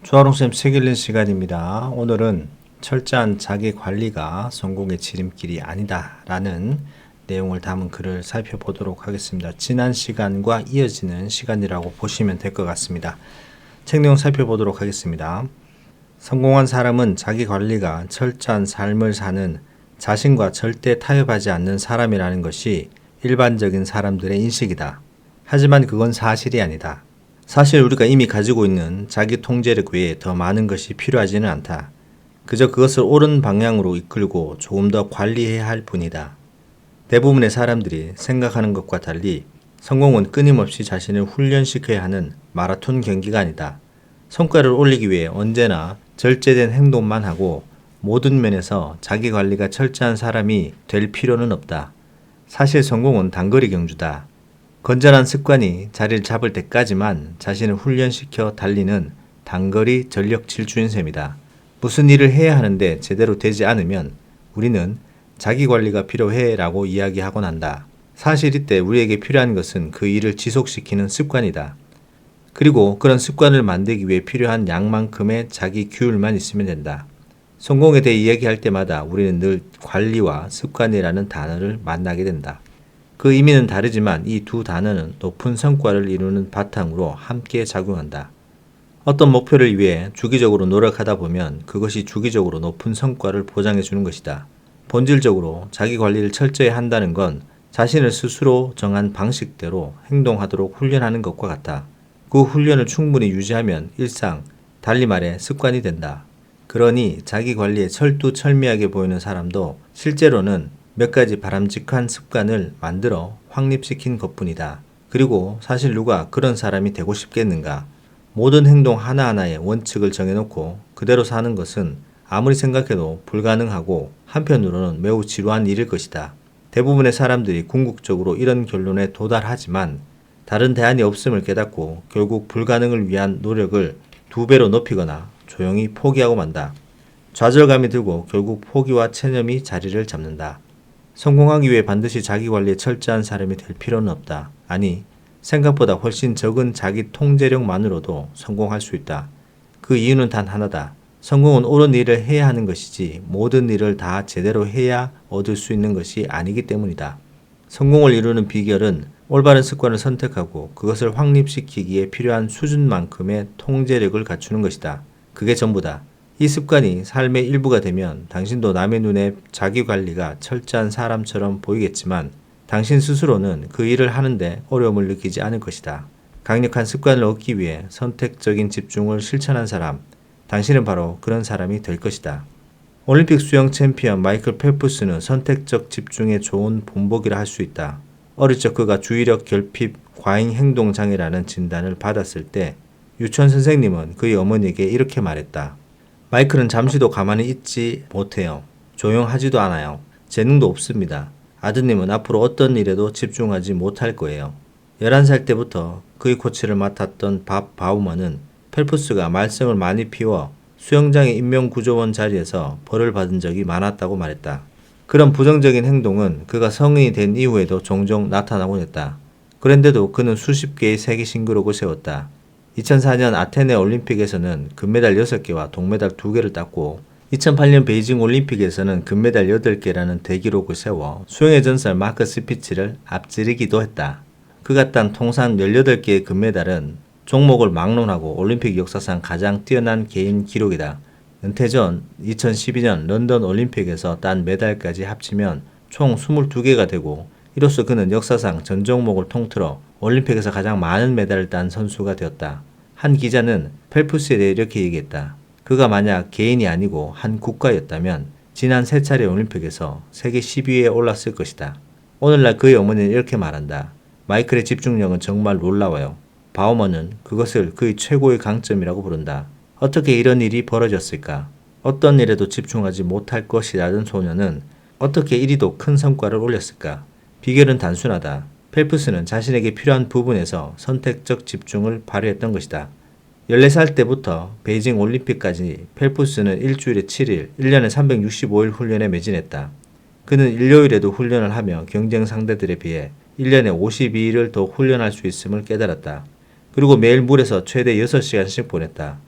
조아롱쌤 책 읽는 시간입니다. 오늘은 철저한 자기 관리가 성공의 지름길이 아니다 라는 내용을 담은 글을 살펴보도록 하겠습니다. 지난 시간과 이어지는 시간이라고 보시면 될 것 같습니다. 책 내용 살펴보도록 하겠습니다. 성공한 사람은 자기 관리가 철저한 삶을 사는 자신과 절대 타협하지 않는 사람이라는 것이 일반적인 사람들의 인식이다. 하지만 그건 사실이 아니다. 사실 우리가 이미 가지고 있는 자기 통제력 외에 더 많은 것이 필요하지는 않다. 그저 그것을 옳은 방향으로 이끌고 조금 더 관리해야 할 뿐이다. 대부분의 사람들이 생각하는 것과 달리 성공은 끊임없이 자신을 훈련시켜야 하는 마라톤 경기가 아니다. 성과를 올리기 위해 언제나 절제된 행동만 하고 모든 면에서 자기 관리가 철저한 사람이 될 필요는 없다. 사실 성공은 단거리 경주다. 건전한 습관이 자리를 잡을 때까지만 자신을 훈련시켜 달리는 단거리 전력 질주인 셈이다. 무슨 일을 해야 하는데 제대로 되지 않으면 우리는 자기 관리가 필요해 라고 이야기하곤 한다. 사실 이때 우리에게 필요한 것은 그 일을 지속시키는 습관이다. 그리고 그런 습관을 만들기 위해 필요한 양만큼의 자기 규율만 있으면 된다. 성공에 대해 이야기할 때마다 우리는 늘 관리와 습관이라는 단어를 만나게 된다. 그 의미는 다르지만 이 두 단어는 높은 성과를 이루는 바탕으로 함께 작용한다. 어떤 목표를 위해 주기적으로 노력하다 보면 그것이 주기적으로 높은 성과를 보장해 주는 것이다. 본질적으로 자기 관리를 철저히 한다는 건 자신을 스스로 정한 방식대로 행동하도록 훈련하는 것과 같다. 그 훈련을 충분히 유지하면 일상, 달리 말해 습관이 된다. 그러니 자기 관리에 철두철미하게 보이는 사람도 실제로는 몇 가지 바람직한 습관을 만들어 확립시킨 것뿐이다. 그리고 사실 누가 그런 사람이 되고 싶겠는가? 모든 행동 하나하나에 원칙을 정해놓고 그대로 사는 것은 아무리 생각해도 불가능하고 한편으로는 매우 지루한 일일 것이다. 대부분의 사람들이 궁극적으로 이런 결론에 도달하지만 다른 대안이 없음을 깨닫고 결국 불가능을 위한 노력을 2배로 높이거나 조용히 포기하고 만다. 좌절감이 들고 결국 포기와 체념이 자리를 잡는다. 성공하기 위해 반드시 자기 관리에 철저한 사람이 될 필요는 없다. 아니, 생각보다 훨씬 적은 자기 통제력만으로도 성공할 수 있다. 그 이유는 단 하나다. 성공은 옳은 일을 해야 하는 것이지 모든 일을 다 제대로 해야 얻을 수 있는 것이 아니기 때문이다. 성공을 이루는 비결은 올바른 습관을 선택하고 그것을 확립시키기에 필요한 수준만큼의 통제력을 갖추는 것이다. 그게 전부다. 이 습관이 삶의 일부가 되면 당신도 남의 눈에 자기 관리가 철저한 사람처럼 보이겠지만 당신 스스로는 그 일을 하는데 어려움을 느끼지 않을 것이다. 강력한 습관을 얻기 위해 선택적인 집중을 실천한 사람, 당신은 바로 그런 사람이 될 것이다. 올림픽 수영 챔피언 마이클 펠프스는 선택적 집중의 좋은 본보기라 할 수 있다. 어릴 적 그가 주의력 결핍 과잉 행동 장애라는 진단을 받았을 때 유치원 선생님은 그의 어머니에게 이렇게 말했다. 마이클은 잠시도 가만히 있지 못해요. 조용하지도 않아요. 재능도 없습니다. 아드님은 앞으로 어떤 일에도 집중하지 못할 거예요. 11살 때부터 그의 코치를 맡았던 밥 바우먼은 펠프스가 말썽을 많이 피워 수영장의 인명구조원 자리에서 벌을 받은 적이 많았다고 말했다. 그런 부정적인 행동은 그가 성인이 된 이후에도 종종 나타나곤 했다. 그런데도 그는 수십 개의 세계 신기록을 세웠다. 2004년 아테네 올림픽에서는 금메달 6개와 동메달 2개를 땄고 2008년 베이징 올림픽에서는 금메달 8개라는 대기록을 세워 수영의 전설 마크 스피치를 앞지르기도 했다. 그가 딴 통산 18개의 금메달은 종목을 막론하고 올림픽 역사상 가장 뛰어난 개인 기록이다. 은퇴 전 2012년 런던 올림픽에서 딴 메달까지 합치면 총 22개가 되고 이로써 그는 역사상 전 종목을 통틀어 올림픽에서 가장 많은 메달을 딴 선수가 되었다. 한 기자는 펠프스에 대해 이렇게 얘기했다. 그가 만약 개인이 아니고 한 국가였다면 지난 3차례 올림픽에서 세계 10위에 올랐을 것이다. 오늘날 그의 어머니는 이렇게 말한다. 마이클의 집중력은 정말 놀라워요. 바우먼은 그것을 그의 최고의 강점이라고 부른다. 어떻게 이런 일이 벌어졌을까? 어떤 일에도 집중하지 못할 것이라던 소녀는 어떻게 이리도 큰 성과를 올렸을까? 비결은 단순하다. 펠프스는 자신에게 필요한 부분에서 선택적 집중을 발휘했던 것이다. 14살 때부터 베이징 올림픽까지 펠프스는 일주일에 7일, 1년에 365일 훈련에 매진했다. 그는 일요일에도 훈련을 하며 경쟁 상대들에 비해 1년에 52일을 더 훈련할 수 있음을 깨달았다. 그리고 매일 물에서 최대 6시간씩 보냈다.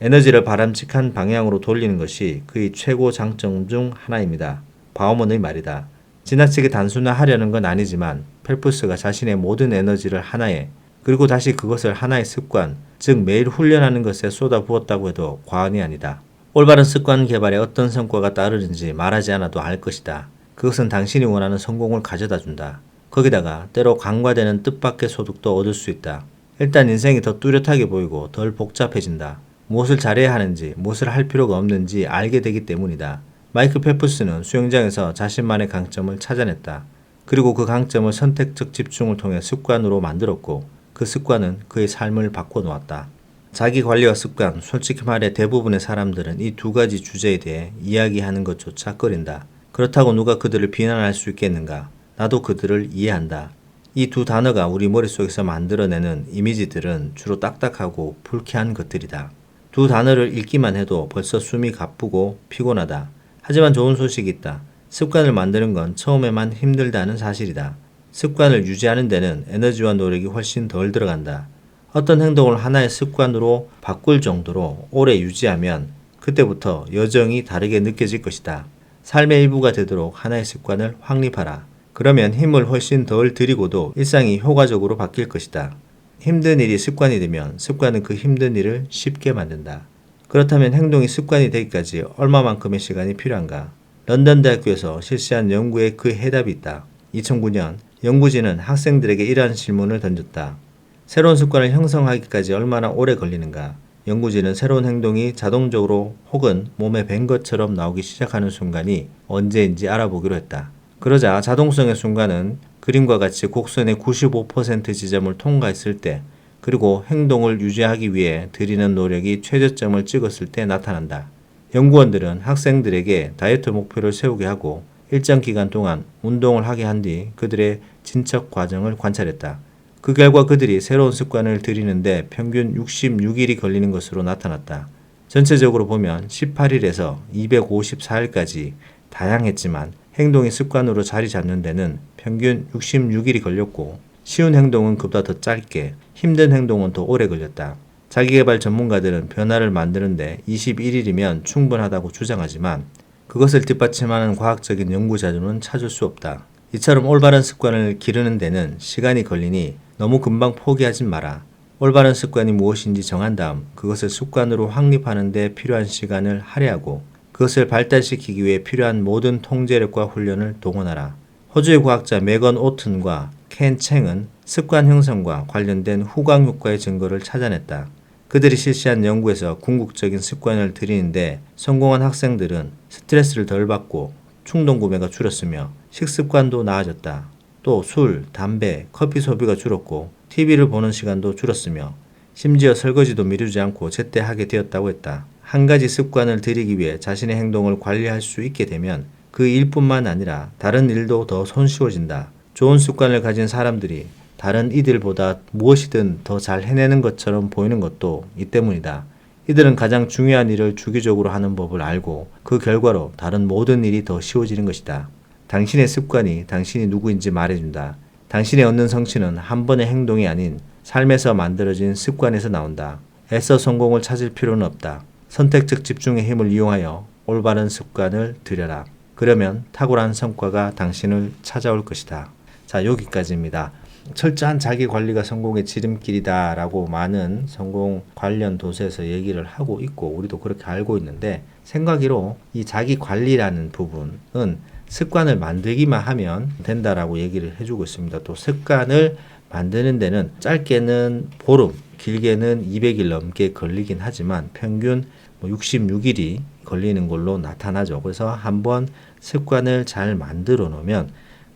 에너지를 바람직한 방향으로 돌리는 것이 그의 최고 장점 중 하나입니다. 바우먼의 말이다. 지나치게 단순화하려는 건 아니지만 펠프스가 자신의 모든 에너지를 하나에 그리고 다시 그것을 하나의 습관, 즉 매일 훈련하는 것에 쏟아부었다고 해도 과언이 아니다. 올바른 습관 개발에 어떤 성과가 따르는지 말하지 않아도 알 것이다. 그것은 당신이 원하는 성공을 가져다 준다. 거기다가 때로 간과되는 뜻밖의 소득도 얻을 수 있다. 일단 인생이 더 뚜렷하게 보이고 덜 복잡해진다. 무엇을 잘해야 하는지, 무엇을 할 필요가 없는지 알게 되기 때문이다. 마이클 펠프스는 수영장에서 자신만의 강점을 찾아냈다. 그리고 그 강점을 선택적 집중을 통해 습관으로 만들었고 그 습관은 그의 삶을 바꿔놓았다. 자기관리와 습관, 솔직히 말해 대부분의 사람들은 이 두 가지 주제에 대해 이야기하는 것조차 꺼린다. 그렇다고 누가 그들을 비난할 수 있겠는가? 나도 그들을 이해한다. 이 두 단어가 우리 머릿속에서 만들어내는 이미지들은 주로 딱딱하고 불쾌한 것들이다. 두 단어를 읽기만 해도 벌써 숨이 가쁘고 피곤하다. 하지만 좋은 소식이 있다. 습관을 만드는 건 처음에만 힘들다는 사실이다. 습관을 유지하는 데는 에너지와 노력이 훨씬 덜 들어간다. 어떤 행동을 하나의 습관으로 바꿀 정도로 오래 유지하면 그때부터 여정이 다르게 느껴질 것이다. 삶의 일부가 되도록 하나의 습관을 확립하라. 그러면 힘을 훨씬 덜 들이고도 일상이 효과적으로 바뀔 것이다. 힘든 일이 습관이 되면 습관은 그 힘든 일을 쉽게 만든다. 그렇다면 행동이 습관이 되기까지 얼마만큼의 시간이 필요한가? 런던 대학교에서 실시한 연구에 그 해답이 있다. 2009년 연구진은 학생들에게 이러한 질문을 던졌다. 새로운 습관을 형성하기까지 얼마나 오래 걸리는가? 연구진은 새로운 행동이 자동적으로 혹은 몸에 밴 것처럼 나오기 시작하는 순간이 언제인지 알아보기로 했다. 그러자 자동성의 순간은 그림과 같이 곡선의 95% 지점을 통과했을 때, 그리고 행동을 유지하기 위해 들이는 노력이 최저점을 찍었을 때 나타난다. 연구원들은 학생들에게 다이어트 목표를 세우게 하고 일정 기간 동안 운동을 하게 한 뒤 그들의 진척 과정을 관찰했다. 그 결과 그들이 새로운 습관을 들이는데 평균 66일이 걸리는 것으로 나타났다. 전체적으로 보면 18일에서 254일까지 다양했지만 행동이 습관으로 자리 잡는 데는 평균 66일이 걸렸고 쉬운 행동은 그보다 더 짧게, 힘든 행동은 더 오래 걸렸다. 자기계발 전문가들은 변화를 만드는데 21일이면 충분하다고 주장하지만 그것을 뒷받침하는 과학적인 연구 자료는 찾을 수 없다. 이처럼 올바른 습관을 기르는 데는 시간이 걸리니 너무 금방 포기하지 마라. 올바른 습관이 무엇인지 정한 다음 그것을 습관으로 확립하는 데 필요한 시간을 할애하고 그것을 발달시키기 위해 필요한 모든 통제력과 훈련을 동원하라. 호주의 과학자 메건 오튼과 켄 챙은 습관 형성과 관련된 후광 효과의 증거를 찾아냈다. 그들이 실시한 연구에서 궁극적인 습관을 들이는데 성공한 학생들은 스트레스를 덜 받고 충동 구매가 줄었으며 식습관도 나아졌다. 또 술, 담배, 커피 소비가 줄었고 TV를 보는 시간도 줄었으며 심지어 설거지도 미루지 않고 제때 하게 되었다고 했다. 한 가지 습관을 들이기 위해 자신의 행동을 관리할 수 있게 되면 그 일뿐만 아니라 다른 일도 더 손쉬워진다. 좋은 습관을 가진 사람들이 다른 이들보다 무엇이든 더 잘 해내는 것처럼 보이는 것도 이 때문이다. 이들은 가장 중요한 일을 주기적으로 하는 법을 알고 그 결과로 다른 모든 일이 더 쉬워지는 것이다. 당신의 습관이 당신이 누구인지 말해준다. 당신이 얻는 성취는 한 번의 행동이 아닌 삶에서 만들어진 습관에서 나온다. 애써 성공을 찾을 필요는 없다. 선택적 집중의 힘을 이용하여 올바른 습관을 들여라. 그러면 탁월한 성과가 당신을 찾아올 것이다. 자, 여기까지입니다. 철저한 자기관리가 성공의 지름길이다 라고 많은 성공 관련 도서에서 얘기를 하고 있고 우리도 그렇게 알고 있는데, 생각으로 이 자기관리라는 부분은 습관을 만들기만 하면 된다라고 얘기를 해주고 있습니다. 또 습관을 만드는 데는 짧게는 보름, 길게는 200일 넘게 걸리긴 하지만 평균 66일이 걸리는 걸로 나타나죠. 그래서 한번 습관을 잘 만들어 놓으면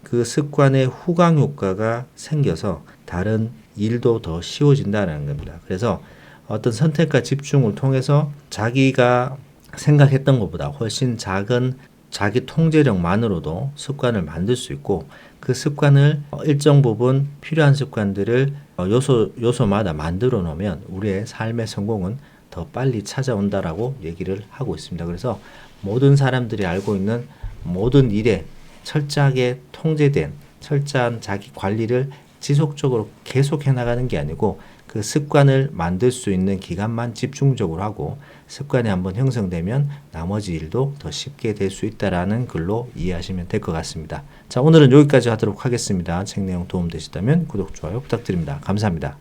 그 습관의 후광 효과가 생겨서 다른 일도 더 쉬워진다는 겁니다. 그래서 어떤 선택과 집중을 통해서 자기가 생각했던 것보다 훨씬 작은 자기 통제력만으로도 습관을 만들 수 있고, 그 습관을 일정 부분 필요한 습관들을 요소마다 만들어 놓으면 우리의 삶의 성공은 더 빨리 찾아온다라고 얘기를 하고 있습니다. 그래서 모든 사람들이 알고 있는 모든 일에 철저하게 통제된 철저한 자기 관리를 지속적으로 계속 해나가는 게 아니고 그 습관을 만들 수 있는 기간만 집중적으로 하고 습관이 한번 형성되면 나머지 일도 더 쉽게 될 수 있다라는 글로 이해하시면 될 것 같습니다. 자, 오늘은 여기까지 하도록 하겠습니다. 책 내용 도움 되셨다면 구독, 좋아요 부탁드립니다. 감사합니다.